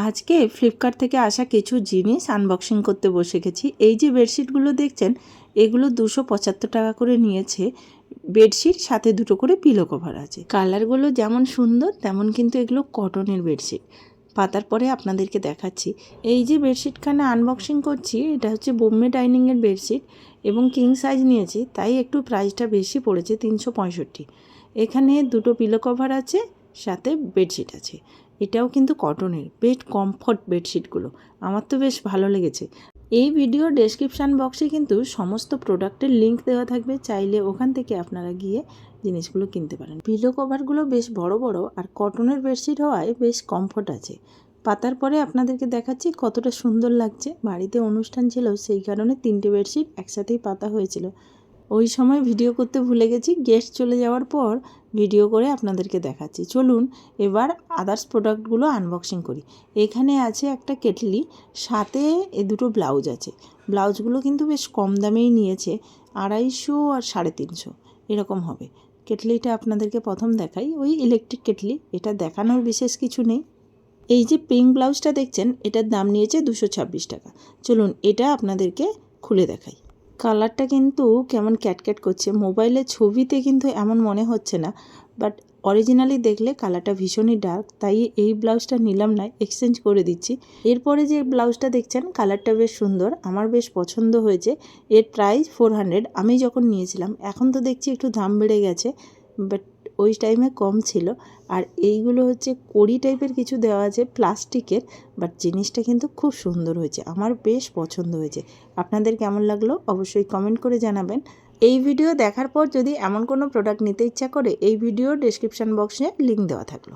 আজকে ফ্লিপকার্ট থেকে আসা কিছু জিনিস আনবক্সিং করতে বসে গেছি। এই যে বেডশিটগুলো দেখছেন, এগুলো 275 টাকা করে নিয়েছে। বেডশিট সাথে দুটো করে পিলো কভার আছে। কালারগুলো যেমন সুন্দর তেমন কিন্তু এগুলো কটনের বেডশিট। পাতার পরে আপনাদেরকে দেখাচ্ছি। এই যে বেডশিটখানা আনবক্সিং করছি, এটা হচ্ছে বোম্বে ডাইনিংয়ের বেডশিট এবং কিং সাইজ নিয়েছি, তাই একটু প্রাইসটা বেশি পড়েছে 365। এখানে দুটো পিলো কভার আছে, সাথে বেডশিট আছে। এটাও কিন্তু কটনের, বেশ কমফর্ট বেডশিটগুলো। আমার তো বেশ ভালো লেগেছে। এই ভিডিও ডেসক্রিপশান বক্সে কিন্তু সমস্ত প্রোডাক্টের লিঙ্ক দেওয়া থাকবে, চাইলে ওখান থেকে আপনারা গিয়ে জিনিসগুলো কিনতে পারেন। পিলো কভারগুলো বেশ বড় বড় আর কটনের বেডশিট হওয়ায় বেশ কমফর্ট আছে। পাতার পরে আপনাদেরকে দেখাচ্ছি কতটা সুন্দর লাগছে। বাড়িতে অনুষ্ঠান ছিল, সেই কারণে 3টে বেডশিট একসাথেই পাতা হয়েছিল। ওই সময় ভিডিও করতে ভুলে গেছি, গেস্ট চলে যাওয়ার পর ভিডিও করে আপনাদেরকে দেখাচ্ছি। চলুন এবার আদার্স প্রোডাক্টগুলো আনবক্সিং করি। এখানে আছে একটা কেটলি, সাথে দুটো ব্লাউজ আছে। ব্লাউজগুলো কিন্তু বেশ কম দামেই নিয়েছে, 250 আর 350 এরকম হবে। কেটলিটা আপনাদেরকে প্রথম দেখাই, ওই ইলেকট্রিক কেটলি, এটা দেখানোর বিশেষ কিছু নেই। এই যে পিঙ্ক ব্লাউজটা দেখছেন, এটার দাম নিয়েছে 226 টাকা। চলুন এটা আপনাদেরকে খুলে দেখাই। কালারটা কিন্তু কেমন ক্যাটক্যাট করছে, মোবাইলের ছবিতে কিন্তু এমন মনে হচ্ছে না, বাট অরিজিনালি দেখলে কালারটা ভীষণই ডার্ক, তাই এই ব্লাউজটা নিলাম না, এক্সচেঞ্জ করে দিচ্ছি। এরপরে যে ব্লাউজটা দেখছেন, কালারটা বেশ সুন্দর, আমার বেশ পছন্দ হয়েছে। এর প্রাইস 400। আমি যখন নিয়েছিলাম, এখন তো দেখছি একটু দাম বেড়ে গেছে, বাট ওই টাইমে কম ছিল। আর এইগুলো হচ্ছে কড়ি টাইপের কিছু দেওয়া আছে প্লাস্টিকের, বাট জিনিসটা কিন্তু খুব সুন্দর হয়েছে, আমার বেশ পছন্দ হয়েছে। আপনাদের কেমন লাগলো অবশ্যই কমেন্ট করে জানাবেন। এই ভিডিও দেখার পর যদি এমন কোনো প্রোডাক্ট নিতে ইচ্ছা করে, এই ভিডিও ডেসক্রিপশান বক্সে লিঙ্ক দেওয়া থাকলো।